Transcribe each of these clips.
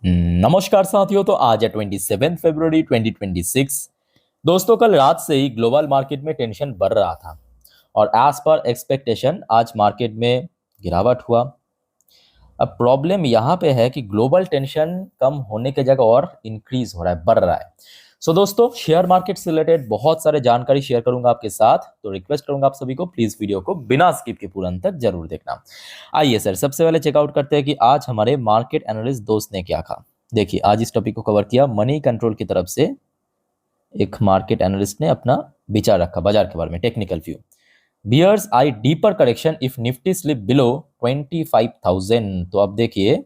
नमस्कार साथियों। तो आज है 27 फरवरी 2026। दोस्तों, कल रात से ही ग्लोबल मार्केट में टेंशन बढ़ रहा था और एज पर एक्सपेक्टेशन आज मार्केट में गिरावट हुआ। अब प्रॉब्लम यहाँ पे है कि ग्लोबल टेंशन कम होने की जगह और इंक्रीज हो रहा है, बढ़ रहा है। सो दोस्तों, शेयर मार्केट से रिलेटेड बहुत सारे जानकारी शेयर करूंगा आपके साथ, तो रिक्वेस्ट करूंगा आप सभी को प्लीज वीडियो को बिना स्किप के पूरा अंत तक जरूर देखना। आइए सर, सबसे पहले चेकआउट करते हैं कि आज हमारे मार्केट एनालिस्ट दोस्त ने क्या कहा। देखिए, आज इस टॉपिक को कवर किया मनी कंट्रोल की तरफ से। एक मार्केट एनालिस्ट ने अपना विचार रखा बाजार के बारे में, technical view. Bears eye deeper correction if Nifty slip below 25,000। तो अब देखिए,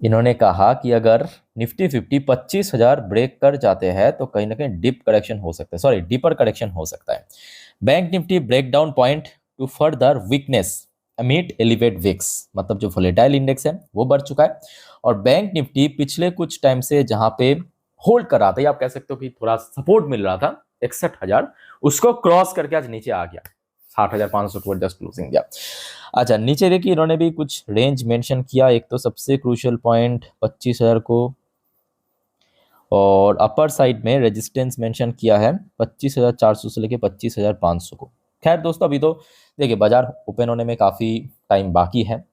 इन्होंने कहा कि अगर निफ्टी 50 25,000 ब्रेक कर जाते हैं तो कहीं ना कहीं डिप करेक्शन हो सकता है, सॉरी डीपर करेक्शन हो सकता है। Bank Nifty break down point to further weakness amid elevated VIX, मतलब जो वोलेटाइल इंडेक्स है वो बढ़ चुका है। और बैंक निफ्टी पिछले कुछ टाइम से जहां पे होल्ड कर रहा था, या आप कह सकते हो कि थोड़ा सपोर्ट मिल रहा था 61,000, उसको क्रॉस करके आज नीचे आ गया 60,500 टुवर्ड जस्ट क्लोजिंग गया। अच्छा, नीचे देखिए, इन्होंने भी कुछ रेंज मेंशन किया। एक तो सबसे क्रूशियल पॉइंट 25,000 को, और अपर साइड में रेजिस्टेंस मेंशन किया है 25,400 से लेके 25,500 को। खैर दोस्तों, अभी तो देखिए बाजार ओपन होने में काफ़ी टाइम बाकी है।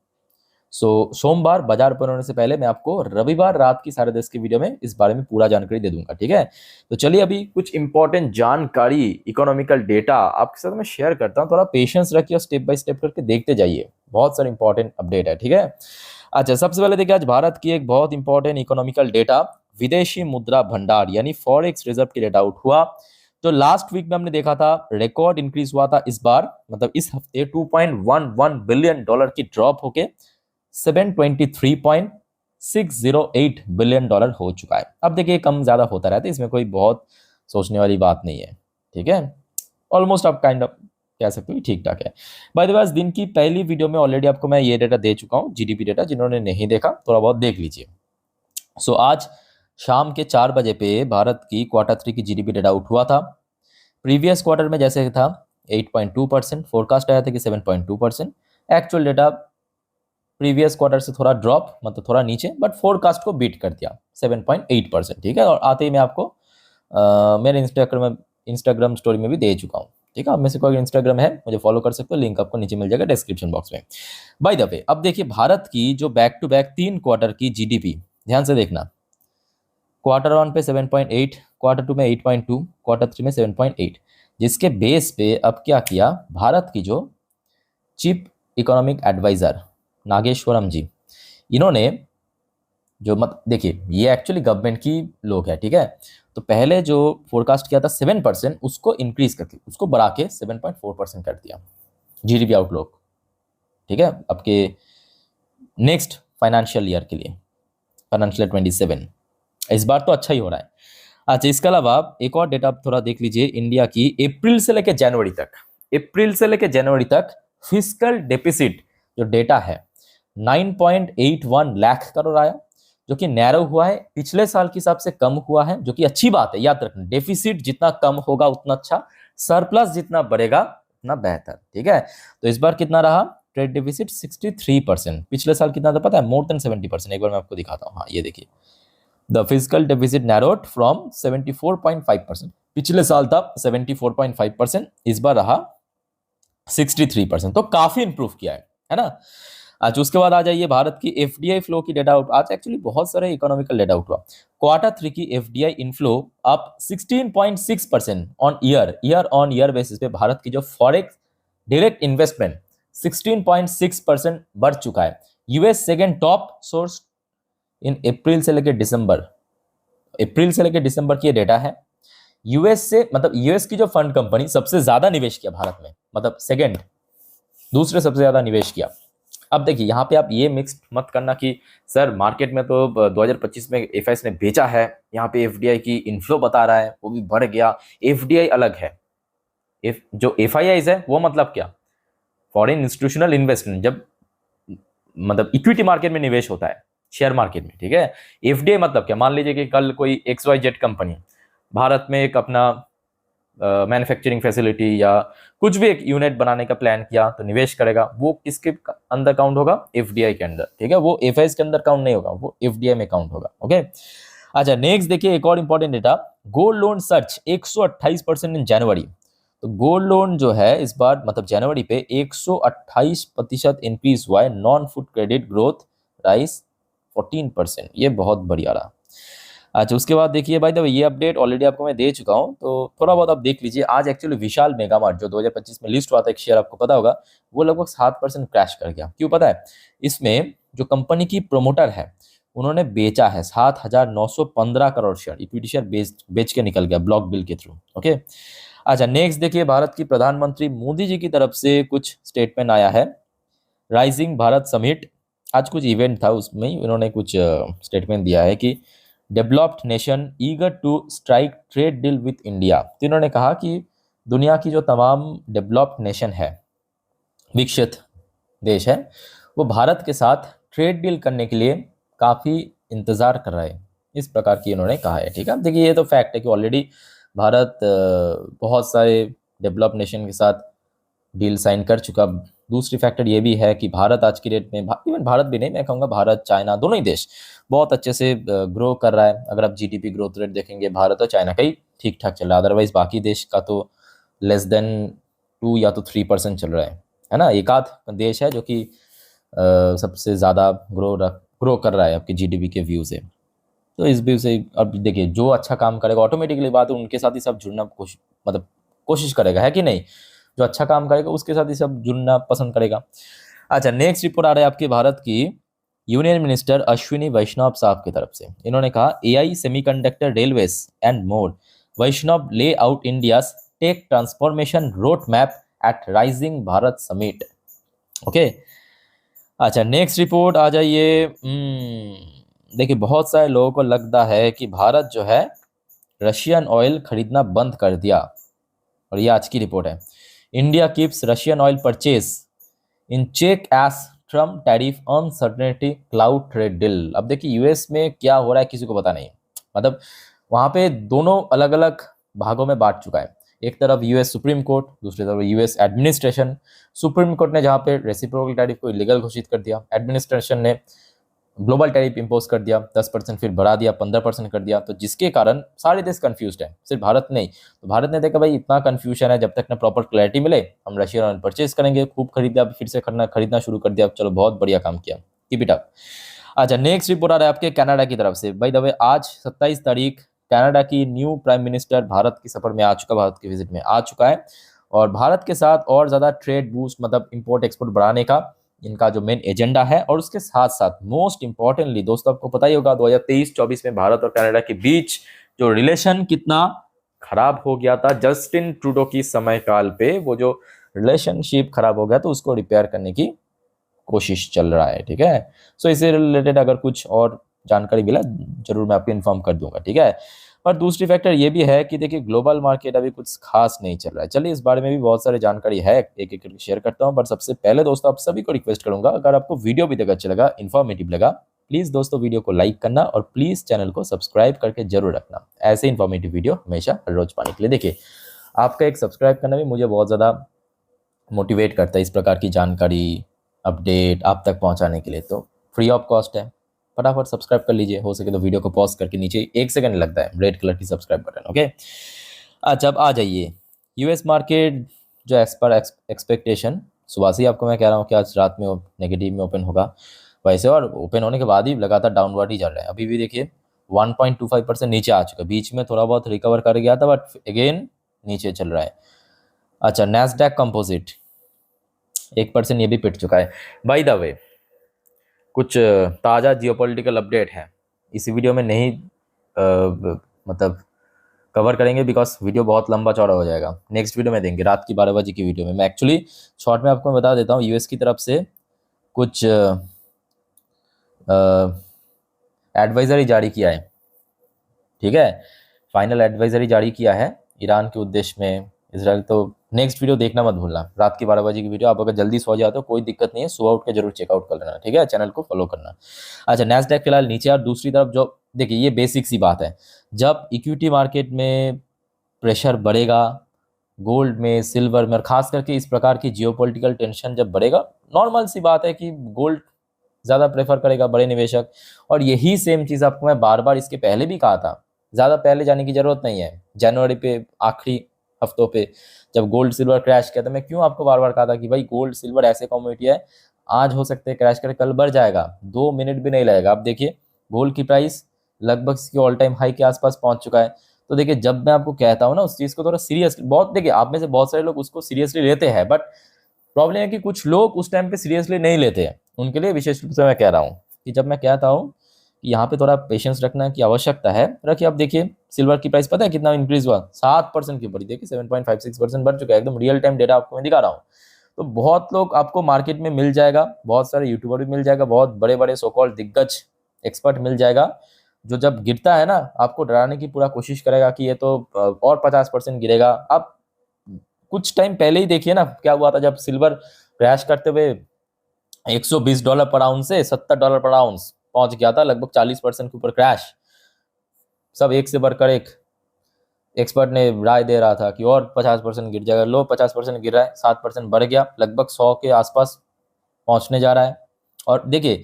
सोमवार बाजार ओपन होने से पहले मैं आपको रविवार रात की 10:30 की वीडियो में इस बारे में पूरा जानकारी दे दूंगा, ठीक है। तो चलिए, अभी कुछ इंपॉर्टेंट जानकारी, इकोनॉमिकल डेटा आपके साथ मैं शेयर करता हूँ। थोड़ा पेशेंस रखिए और स्टेप बाय स्टेप करके देखते जाइए, बहुत सारे इंपॉर्टेंट अपडेट है, ठीक है। अच्छा, सबसे पहले देखिए, आज भारत की एक बहुत इंपॉर्टेंट इकोनॉमिकल डेटा, विदेशी मुद्रा भंडार यानी फॉरेक्स रिजर्व की डेटा आउट हुआ। तो लास्ट वीक में हमने देखा था रिकॉर्ड इंक्रीज हुआ था, इस बार मतलब इस हफ्ते 2.11 बिलियन डॉलर की ड्रॉप होके 723.608 बिलियन डॉलर हो चुका है। अब देखिए, कम ज्यादा होता रहता है, इसमें कोई बहुत सोचने वाली बात नहीं है, ठीक है। ऑलमोस्ट आप काइंड ऑफ कह सकते हो ठीक ठाक है। बाय द वे, दिन की पहली वीडियो में ऑलरेडी आपको मैं ये डेटा दे चुका हूँ, जीडीपी डेटा। जिन्होंने नहीं देखा थोड़ा बहुत देख लीजिए। सो आज शाम के 4 बजे पे भारत की Q3 की जीडीपी डेटा आउट हुआ था। प्रीवियस क्वार्टर में जैसे था 8.2%, फोरकास्ट आया था कि 7.2%। एक्चुअल डेटा प्रीवियस क्वार्टर से थोड़ा ड्रॉप, मतलब थोड़ा नीचे, बट फोरकास्ट को बीट कर दिया 7.8%, ठीक है। और आते ही मैं आपको मेरे इंस्टाग्राम स्टोरी में भी दे चुका हूँ, ठीक है। आप में से कोई इंस्टाग्राम है, मुझे फॉलो कर सकते हो, लिंक आपको नीचे मिल जाएगा डिस्क्रिप्शन बॉक्स में। बाय द वे, अब देखिए भारत की जो बैक टू बैक 3 क्वार्टर की जीडीपी, ध्यान से देखना। Q1 पे 7.8, Q2 में 8.2, Q3 में 7.8, जिसके बेस पे अब क्या किया भारत की जो चीफ इकोनॉमिक एडवाइजर नागेश्वरम जी, इन्होंने जो मत देखिए, ये एक्चुअली गवर्नमेंट की लोग है, ठीक है। तो पहले जो फोरकास्ट किया था 7%, उसको इंक्रीज करके, उसको बढ़ा के 7.4% कर दिया जीडीपी आउटलुक, ठीक है, आपके नेक्स्ट फाइनेंशियल ईयर के लिए, फाइनेंशियल 27। इस बार तो अच्छा ही हो रहा है। अच्छा, इसके अलावा एक और डेटा आप थोड़ा देख लीजिए। इंडिया की अप्रैल से लेकर जनवरी तक फिस्कल डेफिसिट जो डेटा है 9.81 लाख करोड़ आया, जो कि नैरो हुआ है, पिछले साल के हिसाब से कम हुआ है, जो कि अच्छी बात है। याद रखना, डेफिसिट जितना कम होगा उतना अच्छा, सरप्लस जितना बढ़ेगा उतना बेहतर, ठीक है। तो इस बार कितना रहा ट्रेड डेफिसिट? 63%। पिछले साल कितना था पता है? More than 70%। एक बार मैं आपको दिखाता हूँ, हाँ ये देखिए, the physical deficit narrowed from 74.5%। पिछले साल था 74.5%, इस बार रहा 63%, तो काफी इंप्रूव किया है ना। अच्छा, उसके बाद आ जाइए भारत की एफडीआई फ्लो की डेटा आउट। आज एक्चुअली बहुत सारे इकोनॉमिकल डेटा आउट हुआ। Q3 की FDI inflow up 16.6% on year basis पे। भारत की जो फॉरेक्स डायरेक्ट इन्वेस्टमेंट 16.6% बढ़ चुका है। US second top source in April से लेकर दिसंबर की डेटा है। यूएस से, मतलब यूएस की जो फंड कंपनी सबसे ज्यादा निवेश किया भारत में, मतलब सेकंड, दूसरे सबसे ज्यादा निवेश किया। अब देखिए, यहाँ पे आप ये मिक्स मत करना कि सर मार्केट में तो 2025 में एफआईएस ने बेचा है, यहाँ पे एफडीआई की इनफ्लो बता रहा है वो भी बढ़ गया। एफडीआई अलग है, जो एफआईआईज है वो मतलब क्या, फॉरेन इंस्टीट्यूशनल इन्वेस्टमेंट, जब मतलब इक्विटी मार्केट में निवेश होता है, शेयर मार्केट में, ठीक है। एफडीआई मतलब क्या, मान लीजिए कि कल कोई XYZ कंपनी भारत में एक अपना मैन्युफैक्चरिंग फैसिलिटी या कुछ भी एक यूनिट बनाने का प्लान किया तो निवेश करेगा, वो किसके अंदर काउंट होगा? एफडीआई के अंदर, ठीक है। वो एफआईज के अंदर काउंट नहीं होगा, वो एफडीआई में काउंट होगा। ओके, अच्छा नेक्स्ट देखिए एक और important data, gold loan search 128% इन जनवरी। तो गोल्ड लोन जो है इस बार मतलब जनवरी पे 128% इंक्रीज हुआ है। Non food credit growth rise 14%, ये बहुत बढ़िया रहा। अच्छा उसके बाद देखिए भाई द ये अपडेट ऑलरेडी आपको मैं दे चुका हूँ, तो थोड़ा बहुत आप देख लीजिए। आज एक्चुअली विशाल मेगा मार्ट जो 2025 में लिस्ट हुआ था, एक शेयर आपको पता होगा, वो लगभग 7% क्रैश कर गया। क्यों पता है? इसमें जो कंपनी की प्रोमोटर है उन्होंने बेचा है 7,915 करोड़ शेयर, इक्विटी शेयर बेच के निकल गया ब्लॉक बिल के थ्रू। ओके, अच्छा नेक्स्ट देखिए, भारत की प्रधानमंत्री मोदी जी की तरफ से कुछ स्टेटमेंट आया है। राइजिंग भारत समिट, आज कुछ इवेंट था उसमें इन्होंने कुछ स्टेटमेंट दिया है कि developed nation eager to strike trade deal with India. तो इन्होंने कहा कि दुनिया की जो तमाम डेवलप्ड नेशन है, विकसित देश है, वो भारत के साथ ट्रेड डील करने के लिए काफ़ी इंतज़ार कर रहे हैं, इस प्रकार की इन्होंने कहा है। ठीक है, देखिए ये तो फैक्ट है कि ऑलरेडी भारत बहुत सारे डेवलप नेशन के साथ डील साइन कर चुका। दूसरी फैक्टर ये भी है कि भारत आज की डेट में इवन भारत भी नहीं, मैं कहूँगा भारत चाइना दोनों ही देश बहुत अच्छे से ग्रो कर रहा है। अगर आप जीडीपी ग्रोथ रेट देखेंगे भारत और चाइना का ही ठीक ठाक चल रहा है, अदरवाइज बाकी देश का तो लेस देन 2 या तो 3% चल रहा है ना। एक आध देश है जो कि सबसे ज़्यादा ग्रो कर रहा है आपकी जीडीपी के व्यू से। तो इस व्यू से अब देखिए जो अच्छा काम करेगा ऑटोमेटिकली बात है उनके साथ ही सब जुड़ना कोशिश करेगा, है कि नहीं? जो अच्छा काम करेगा उसके साथ ही सब जुड़ना पसंद करेगा। अच्छा नेक्स्ट रिपोर्ट आ रहा है आपके भारत की यूनियन मिनिस्टर अश्विनी वैष्णव साहब की तरफ से। इन्होंने कहा AI semiconductor railways and more, Vaishnaw lay out India's tech transformation road map at rising Bharat summit. Okay, अच्छा नेक्स्ट रिपोर्ट आ जाइए। देखिए बहुत सारे लोगों को लगता है कि भारत जो है रशियन ऑयल खरीदना बंद कर दिया, और ये आज की रिपोर्ट है। India keeps Russian oil purchase in check as Trump tariff uncertainty cloud trade deal. अब देखिए यूएस में क्या हो रहा है किसी को पता नहीं, मतलब वहाँ पे दोनों अलग अलग भागों में बांट चुका है। एक तरफ यूएस सुप्रीम कोर्ट, दूसरी तरफ यूएस एडमिनिस्ट्रेशन। सुप्रीम कोर्ट ने जहाँ पे रेसिप्रोकल टैरिफ को इलीगल घोषित कर दिया, एडमिनिस्ट्रेशन ने ग्लोबल टैरिफ इंपोज कर दिया 10%, फिर बढ़ा दिया 15% कर दिया, तो जिसके कारण सारे देश कंफ्यूज्ड है, सिर्फ भारत नहीं। तो भारत ने देखा भाई इतना कंफ्यूजन है, जब तक ना प्रॉपर क्लैरिटी मिले हम रशियन ऑयल परचेज करेंगे। खूब खरीदा, फिर से खरीदना शुरू कर दिया। चलो बहुत बढ़िया काम किया, कीप इट अप। अच्छा नेक्स्ट रिपोर्ट आ रहा है आपके कनाडा की तरफ से। भाई दवे आज 27 तारीख कनाडा की न्यू प्राइम मिनिस्टर भारत की सफर में आ चुका, भारत की विजिट में आ चुका है, और भारत के साथ और ज़्यादा ट्रेड बूस्ट मतलब इंपोर्ट एक्सपोर्ट बढ़ाने का इनका जो मेन एजेंडा है। और उसके साथ साथ मोस्ट इंपॉर्टेंटली दोस्तों आपको पता ही होगा 2023-24 में भारत और कनाडा के बीच जो रिलेशन कितना खराब हो गया था जस्टिन ट्रूडो की समय काल पे, वो जो रिलेशनशिप खराब हो गया तो उसको रिपेयर करने की कोशिश चल रहा है। ठीक है, सो इससे रिलेटेड अगर कुछ और जानकारी मिला जरूर मैं आपको इन्फॉर्म कर दूंगा। ठीक है, पर दूसरी फैक्टर ये भी है कि देखिए ग्लोबल मार्केट अभी कुछ खास नहीं चल रहा है। चलिए इस बारे में भी बहुत सारी जानकारी है, एक एक करके शेयर करता हूँ। पर सबसे पहले दोस्तों आप सभी को रिक्वेस्ट करूंगा, अगर आपको वीडियो भी अच्छा लगा, इन्फॉर्मेटिव लगा, प्लीज़ दोस्तों वीडियो को लाइक करना और प्लीज़ चैनल को सब्सक्राइब करके जरूर रखना। ऐसे इन्फॉर्मेटिव वीडियो हमेशा हर रोज पाने के लिए देखिए आपका एक सब्सक्राइब करना भी मुझे बहुत ज़्यादा मोटिवेट करता है इस प्रकार की जानकारी अपडेट आप तक पहुंचाने के लिए। तो फ्री ऑफ कॉस्ट है, फटाफट सब्सक्राइब कर लीजिए। हो सके तो वीडियो को पॉज करके नीचे 1 सेकंड लगता है रेड कलर की सब्सक्राइब बटन। ओके, अच्छा अब आ जाइए यूएस मार्केट जो एज पर एक्सपेक्टेशन, सुबह से ही आपको मैं कह रहा हूँ कि आज रात में नेगेटिव में ओपन होगा वैसे, और ओपन होने के बाद ही लगातार डाउनवर्ड ही चल रहा है। अभी भी देखिए 1.25% नीचे आ चुका है, बीच में थोड़ा बहुत रिकवर कर गया था बट अगेन नीचे चल रहा है। अच्छा नैस्डैक कंपोजिट 1% ये भी पिट चुका है। बाय द वे कुछ ताज़ा जियोपॉलिटिकल अपडेट है, इस वीडियो में नहीं मतलब कवर करेंगे बिकॉज वीडियो बहुत लंबा चौड़ा हो जाएगा। नेक्स्ट वीडियो में देंगे रात की 12 बजे की वीडियो में। मैं एक्चुअली शॉर्ट में आपको बता देता हूँ, यूएस की तरफ से कुछ एडवाइजरी जारी किया है। ठीक है, फाइनल एडवाइजरी जारी किया है ईरान के उद्देश्य में इसराइल। तो नेक्स्ट वीडियो देखना मत भूलना, रात की 12 बजे की वीडियो। आप अगर जल्दी सो जाते हो कोई दिक्कत नहीं है, सुबह उठ के जरूर चेकआउट कर लेना। ठीक है, चैनल को फॉलो करना। अच्छा नैस्डैक फिलहाल नीचे, और दूसरी तरफ जो देखिए ये बेसिक सी बात है, जब इक्विटी मार्केट में प्रेशर बढ़ेगा गोल्ड में, सिल्वर में, और खास करके इस प्रकार की जियोपॉलिटिकल टेंशन जब बढ़ेगा, नॉर्मल सी बात है कि गोल्ड ज़्यादा प्रेफर करेगा बड़े निवेशक। और यही सेम चीज़ आपको मैं बार बार इसके पहले भी कहा था, ज़्यादा पहले जाने की ज़रूरत नहीं है। जनवरी पे आखिरी हफ्तों पे जब गोल्ड सिल्वर क्रैश किया था, मैं क्यों आपको बार बार कहा था कि भाई गोल्ड सिल्वर ऐसे कमोडिटी है, आज हो सकते हैं क्रैश करे, कल बढ़ जाएगा, 2 मिनट भी नहीं लगेगा। अब देखिए गोल्ड की प्राइस लगभग इसकी ऑल टाइम हाई के आसपास पहुंच चुका है। तो देखिए जब मैं आपको कहता हूँ ना उस चीज़ को थोड़ा सीरियस, बहुत देखिए आप में से बहुत सारे लोग उसको सीरियसली लेते हैं, बट प्रॉब्लम है कि कुछ लोग उस टाइम पे सीरियसली नहीं लेते हैं। उनके लिए विशेष रूप से मैं कह रहा हूँ कि जब मैं कहता हूँ कि यहाँ पे थोड़ा पेशेंस रखना की आवश्यकता है, रखिए। अब देखिए सिल्वर की प्राइस पता है कितना इंक्रीज हुआ, 7% की ऊपर, देखिए 7.56% बढ़ चुका है, एकदम रियल टाइम डेटा आपको मैं दिखा रहा हूँ। तो बहुत लोग आपको मार्केट में मिल जाएगा, बहुत सारे यूट्यूबर भी मिल जाएगा, बहुत बड़े बड़े सो कॉल्ड दिग्गज एक्सपर्ट मिल जाएगा, जो जब गिरता है ना आपको डराने की पूरा कोशिश करेगा कि ये तो और 50% गिरेगा। आप कुछ टाइम पहले ही देखिए ना क्या हुआ था, जब सिल्वर क्रैश करते हुए $120 पर आउंस से $70 पर आउंस पहुंच गया था, लगभग 40% के ऊपर क्रैश। सब एक से बढ़कर एक एक्सपर्ट ने राय दे रहा था कि और 50% गिर जाएगा, लो 50% गिर रहा है, 7% बढ़ गया, लगभग 100 के आसपास पहुंचने जा रहा है। और देखिए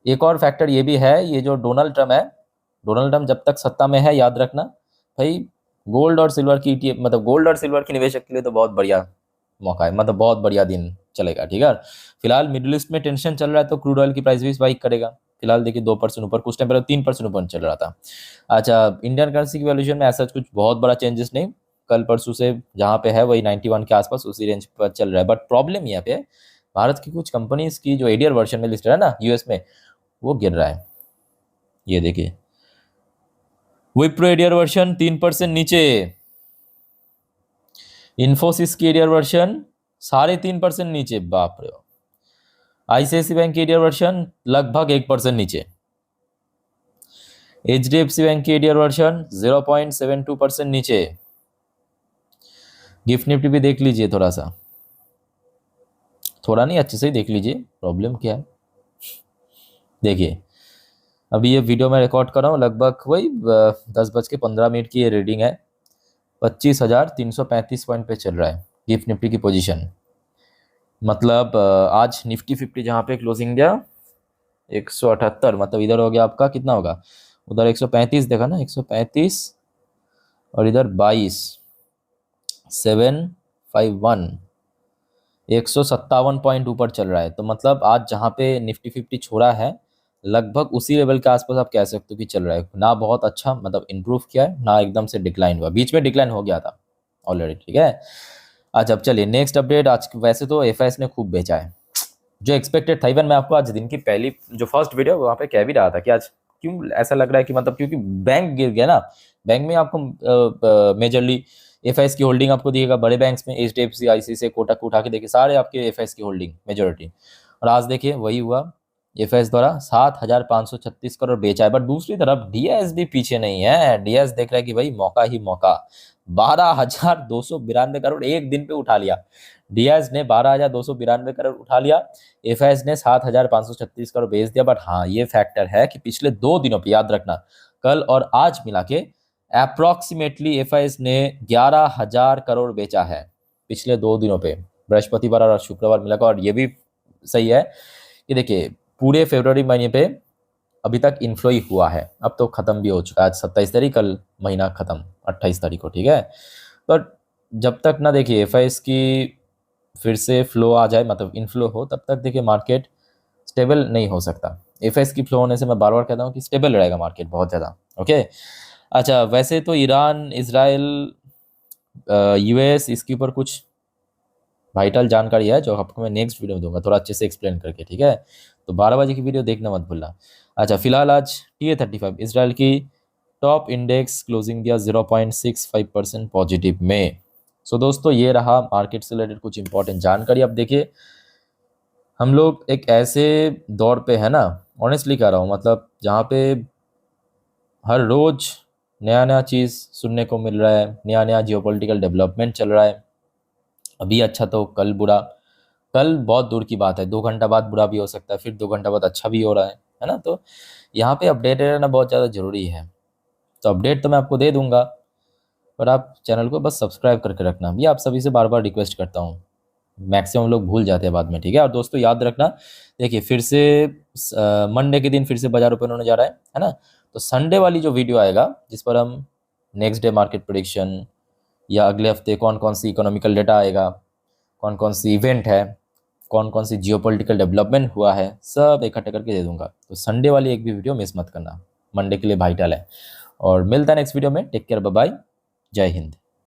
एक और फैक्टर ये भी है, ये जो डोनाल्ड ट्रम्प है, डोनाल्ड ट्रम्प जब तक सत्ता में है, याद रखना भाई, गोल्ड और सिल्वर की ETF, मतलब गोल्ड और सिल्वर के निवेशक के लिए तो बहुत बढ़िया मौका है, मतलब बहुत बढ़िया दिन चलेगा, ठीक है। फिलहाल मिडिल ईस्ट में टेंशन चल रहा है, तो क्रूड ऑयल की प्राइस भी स्पाइक करेगा। फिलहाल देखिए 2% ऊपर, कुछ टाइम पहले 3% ऊपर चल रहा था। अच्छा, इंडियन करेंसी की वैल्यूएशन में ऐसा कुछ बहुत बड़ा चेंजेस नहीं, कल परसों से जहाँ पे है वही 91 के आसपास उसी रेंज पर चल रहा है। बट प्रॉब्लम यहाँ पे है, भारत की कुछ कंपनीज की जो एडीआर वर्जन में लिस्टेड है ना यूएस में, वो गिर रहा है। ये देखिए विप्रो एडीआर वर्जन 3% नीचे, इन्फोसिस की एडीआर वर्जन 3.5% नीचे, बाप रे। आईसीआईसी बैंक की एडीआर वर्जन लगभग 1% नीचे, एचडीएफसी बैंक की एडीआर वर्जन 0.72% नीचे। गिफ्ट निफ्टी भी देख लीजिए, थोड़ा सा, थोड़ा नहीं अच्छे से ही देख लीजिए, प्रॉब्लम क्या है। देखिए अभी ये वीडियो मैं रिकॉर्ड कर रहा हूँ, लगभग वही 10:15 की ये रीडिंग है, 25,335 पॉइंट पे चल रहा है गिफ्ट निफ्टी की पोजीशन। मतलब आज निफ्टी 50 जहाँ पे क्लोजिंग गया 178, मतलब इधर हो गया आपका कितना होगा, उधर 135 देखा ना, 135 और इधर 22,751, 157 पॉइंट ऊपर चल रहा है। तो मतलब आज जहाँ पे निफ्टी 50 छोड़ा है, लगभग उसी लेवल के आसपास आप कह सकते हो कि चल रहा है, ना बहुत अच्छा मतलब इंप्रूव किया है, ना एकदम से डिक्लाइन हुआ, बीच में डिक्लाइन हो गया था ऑलरेडी, ठीक है। अच्छा अब चलिए नेक्स्ट अपडेट। आज वैसे तो एफआईएस ने खूब बेचा है, जो एक्सपेक्टेड था। इवन मैं आपको आज दिन की पहली जो फर्स्ट वीडियो वहाँ पे कह भी रहा था कि आज क्यों ऐसा लग रहा है कि मतलब क्योंकि बैंक गिर गया ना, बैंक में आपको मेजरली एफआईएस की होल्डिंग आपको दिखेगा, बड़े बैंक्स में एचडीएफसी, आईसीआईसीआई, कोटक उठा के देखिए सारे आपके एफआईएस की होल्डिंग मेजोरिटी। और आज देखिए वही हुआ, एफआईएस द्वारा 7,536 करोड़ बेचा है। बट दूसरी तरफ डीआईएस भी पीछे नहीं है, डीआईएस देख रहा है कि भाई मौका ही मौका, 12,292 करोड़ एक दिन पे उठा लिया। डीआईएस ने 12,292 करोड़ उठा लिया, एफआईएस ने 7,536 करोड़ बेच दिया। बट हाँ ये फैक्टर है कि पिछले 2 दिनों पे याद रखना, कल और आज मिला के अप्रोक्सीमेटली एफआईएस ने 11,000 करोड़ बेचा है पिछले 2 दिनों पे, बृहस्पतिवार और शुक्रवार मिला। और ये भी सही है कि देखिए पूरे फरवरी महीने पे अभी तक इन्फ्लो ही हुआ है, अब तो खत्म भी हो चुका है, आज 27 तारीख, कल महीना खत्म 28 तारीख को, ठीक है। तो जब तक ना देखिए एफआईएस की फिर से फ्लो आ जाए, मतलब इनफ्लो हो, तब तक देखिए मार्केट स्टेबल नहीं हो सकता। एफआईएस की फ्लो होने से मैं बार बार कहता हूँ कि स्टेबल रहेगा मार्केट बहुत ज़्यादा, ओके। अच्छा वैसे तो ईरान, इसराइल, यूएस, इसके ऊपर कुछ वाइटल जानकारी है जो आपको मैं नेक्स्ट वीडियो में दूंगा, थोड़ा अच्छे से एक्सप्लेन करके, ठीक है। तो 12 बजे की वीडियो देखना मत भूलना। अच्छा फिलहाल आज TA35 इसराइल की टॉप इंडेक्स क्लोजिंग दिया 0.65% पॉजिटिव में। सो दोस्तों ये रहा मार्केट से रिलेटेड कुछ इंपॉर्टेंट जानकारी। अब देखिए हम लोग एक ऐसे दौर पे है ना, ऑनेस्टली कह रहा हूँ, मतलब जहाँ पे हर रोज नया नया चीज़ सुनने को मिल रहा है, नया नया जियोपॉलिटिकल डेवलपमेंट चल रहा है। अभी अच्छा तो कल बुरा, कल बहुत दूर की बात है, 2 घंटा बाद बुरा भी हो सकता है, फिर 2 घंटा बाद अच्छा भी हो रहा है ना। तो यहाँ पे अपडेटेड रहना बहुत ज़्यादा ज़रूरी है। तो अपडेट तो मैं आपको दे दूंगा, पर आप चैनल को बस सब्सक्राइब करके रखना, ये आप सभी से बार बार रिक्वेस्ट करता हूँ, मैक्सिमम लोग भूल जाते हैं बाद में, ठीक है। और दोस्तों याद रखना, देखिए फिर से मंडे के दिन फिर से बाजार ओपन होने जा रहा है ना। तो संडे वाली जो वीडियो आएगा जिस पर हम नेक्स्ट डे मार्केट प्रेडिक्शन या अगले हफ्ते कौन कौन सी इकोनॉमिकल डेटा आएगा, कौन कौन सी इवेंट है, कौन कौन सी जियोपॉलिटिकल डेवलपमेंट हुआ है, सब इकट्ठा करके दे दूंगा। तो संडे वाली एक भी वीडियो मिस मत करना, मंडे के लिए वाइटल है। और मिलता है नेक्स्ट वीडियो में, टेक केयर, बाय बाय, जय हिंद।